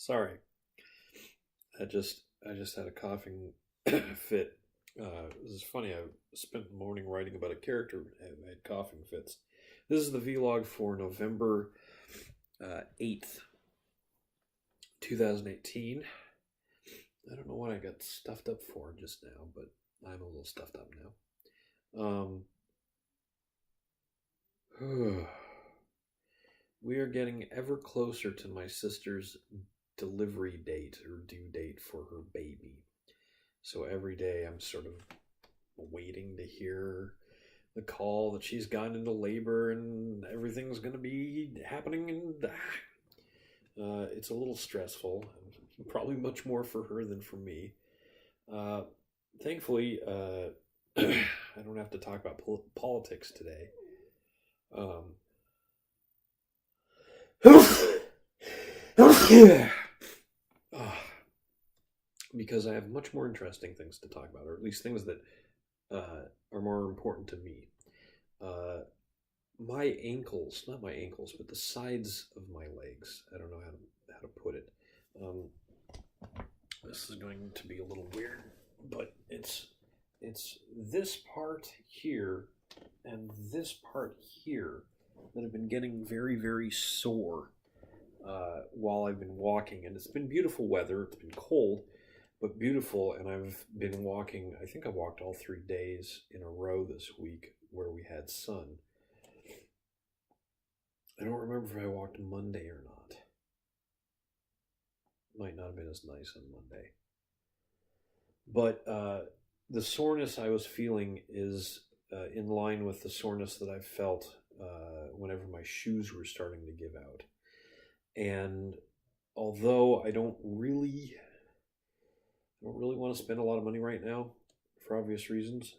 Sorry. I just had a coughing fit. This is funny. I spent the morning writing about a character and had coughing fits. This is the vlog for November 8th, 2018. I don't know what I got stuffed up for just now, but I'm a little stuffed up now. We are getting ever closer to my sister's delivery date or due date for her baby. So every day I'm sort of waiting to hear the call that she's gone into labor and everything's going to be happening. And it's a little stressful, probably much more for her than for me. Thankfully, I don't have to talk about politics today. Because I have much more interesting things to talk about, or at least things that are more important to me. My ankles, not my ankles, but the sides of my legs. I don't know how to put it. This is going to be a little weird, but it's this part here and this part here that have been getting very, very sore while I've been walking. And it's been beautiful weather. It's been cold, but beautiful. And I've been walking, I think I walked all 3 days in a row this week where we had sun. I don't remember if I walked Monday or not. Might not have been as nice on Monday. But the soreness I was feeling is in line with the soreness that I felt whenever my shoes were starting to give out. And although I don't really want to spend a lot of money right now for obvious reasons,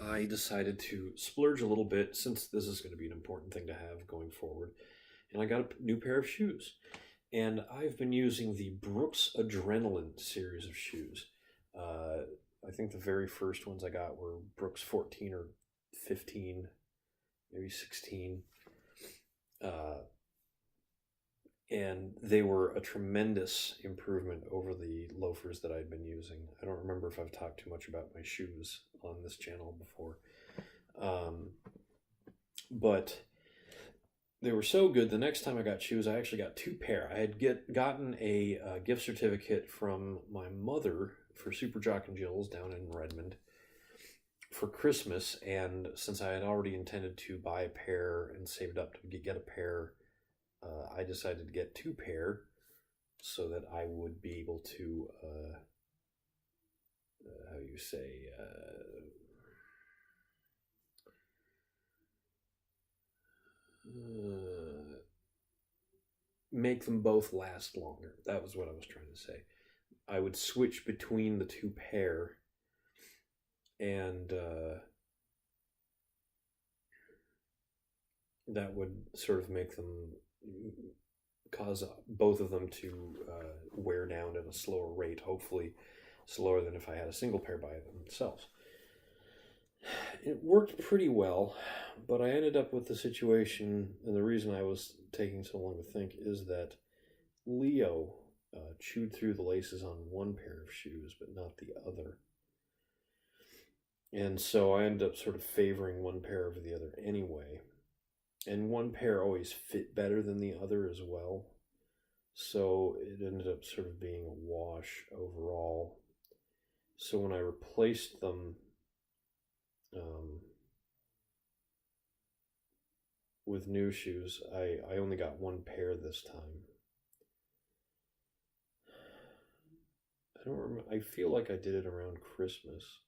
I decided to splurge a little bit since this is going to be an important thing to have going forward. And I got a new pair of shoes. And I've been using the Brooks Adrenaline series of shoes. I think the very first ones I got were Brooks 14 or 15, maybe 16. And they were a tremendous improvement over the loafers that I'd been using. I don't remember if I've talked too much about my shoes on this channel before. But they were so good. The next time I got shoes, I actually got 2 pair. I had gotten a gift certificate from my mother for Super Jock and Jill's down in Redmond for Christmas. And since I had already intended to buy a pair and saved up to get a pair, I decided to get 2 pair so that I would be able to, how you say, make them both last longer. That was what I was trying to say. I would switch between the 2 pair, and that would sort of make them cause both of them to wear down at a slower rate, hopefully slower than if I had a single pair by themselves. It worked pretty well, but I ended up with the situation, and the reason I was taking so long to think is that Leo chewed through the laces on one pair of shoes, but not the other. And so I ended up sort of favoring one pair over the other anyway. And one pair always fit better than the other as well. So it ended up sort of being a wash overall. So when I replaced them with new shoes, I only got 1 pair this time. I don't remember. I feel like I did it around Christmas.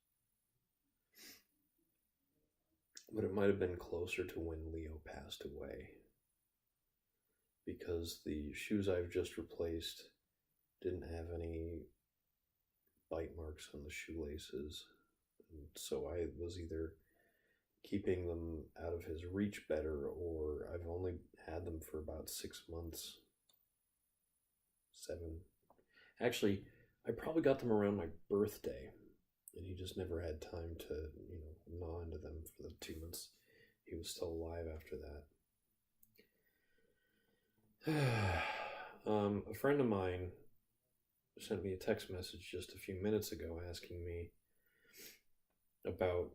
But it might have been closer to when Leo passed away. Because the shoes I've just replaced didn't have any bite marks on the shoelaces. And so I was either keeping them out of his reach better, or I've only had them for about 6 months. 7. Actually, I probably got them around my birthday. And he just never had time to, gnaw into them for the 2 months he was still alive after A friend of mine sent me a text message just a few minutes ago asking me about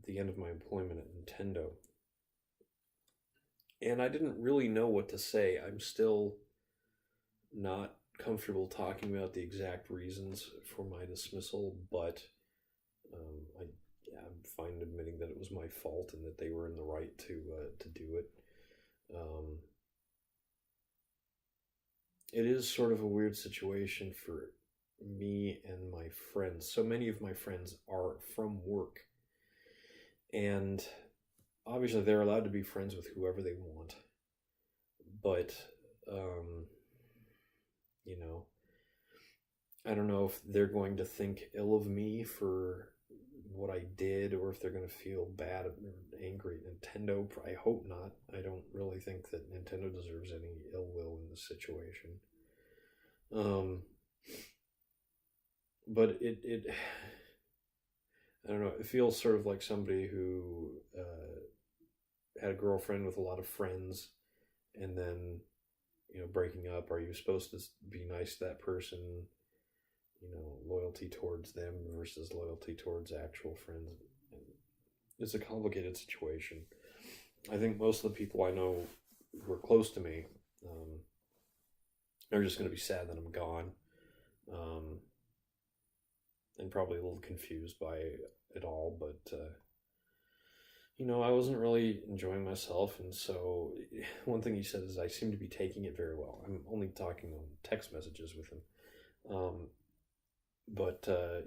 the end of my employment at Nintendo. And I didn't really know what to say. I'm still not comfortable talking about the exact reasons for my dismissal, but I'm fine admitting that it was my fault and that they were in the right to do it. It is sort of a weird situation for me and my friends. So many of my friends are from work, and obviously they're allowed to be friends with whoever they want, but you know, I don't know if they're going to think ill of me for what I did, or if they're going to feel bad or angry at Nintendo. I hope not. I don't really think that Nintendo deserves any ill will in this situation. But it I don't know. It feels sort of like somebody who had a girlfriend with a lot of friends, and then breaking up. Are you supposed to be nice to that person? Loyalty towards them versus loyalty towards actual friends. It's a complicated situation. I think most of the people I know who are close to me are just going to be sad that I'm gone, and probably a little confused by it all. But I wasn't really enjoying myself, and so one thing he said is I seem to be taking it very well. I'm only talking on text messages with him. But I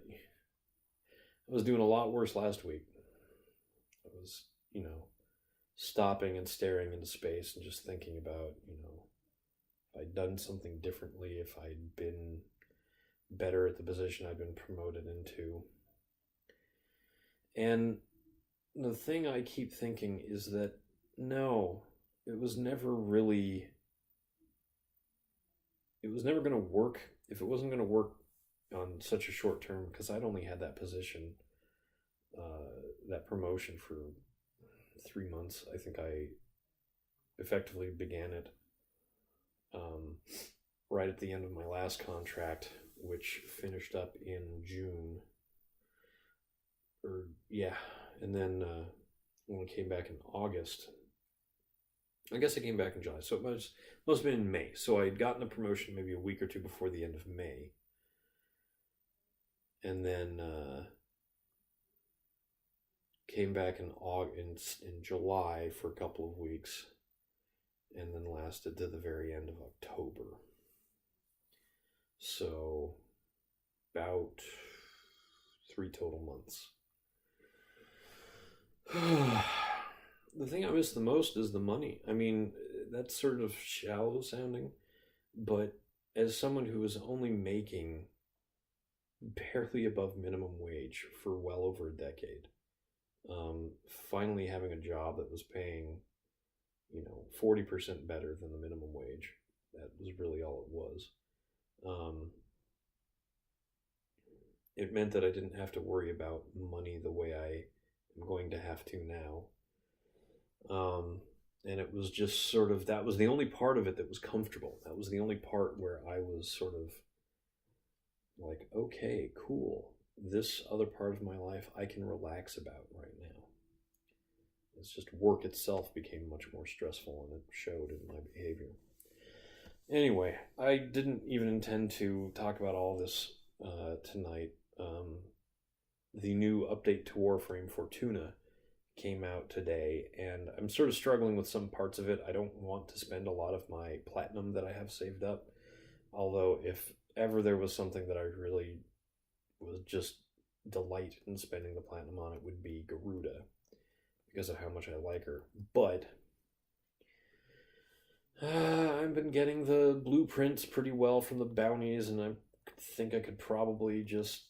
was doing a lot worse last week. I was, stopping and staring into space and just thinking about, if I'd done something differently, if I'd been better at the position I'd been promoted into. And the thing I keep thinking is that, no, it was never going to work. If it wasn't going to work on such a short term, because I'd only had that position, that promotion for 3 months. I think I effectively began it right at the end of my last contract, which finished up in June. And then when I came back in August, I guess I came back in July, so it must have been in May. So I had gotten a promotion maybe a week or two before the end of May. And then came back in July for a couple of weeks, and then lasted to the very end of October. So about 3 total months. The thing I miss the most is the money. I mean, that's sort of shallow sounding, but as someone who was only making barely above minimum wage for well over a decade, finally having a job that was paying 40% better than the minimum wage, that was really all it was. It meant that I didn't have to worry about money the way I am going to have to now. And it was just sort of, that was the only part of it that was comfortable. That was the only part where I was sort of like, okay, cool. This other part of my life I can relax about right now. It's just work itself became much more stressful, and it showed in my behavior. Anyway, I didn't even intend to talk about all this tonight. The new update to Warframe Fortuna came out today, and I'm sort of struggling with some parts of it. I don't want to spend a lot of my platinum that I have saved up, although if ever there was something that I really was just delight in spending the platinum on, it would be Garuda, because of how much I like her. But I've been getting the blueprints pretty well from the bounties, and I think I could probably just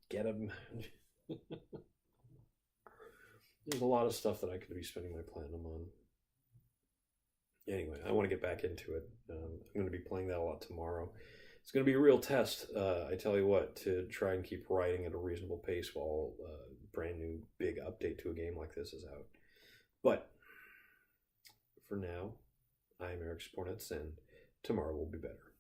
get them. There's a lot of stuff that I could be spending my platinum on. Anyway, I want to get back into it. I'm going to be playing that a lot tomorrow. It's going to be a real test, I tell you what, to try and keep writing at a reasonable pace while a brand new big update to a game like this is out. But for now, I'm Eric Spornitz, and tomorrow will be better.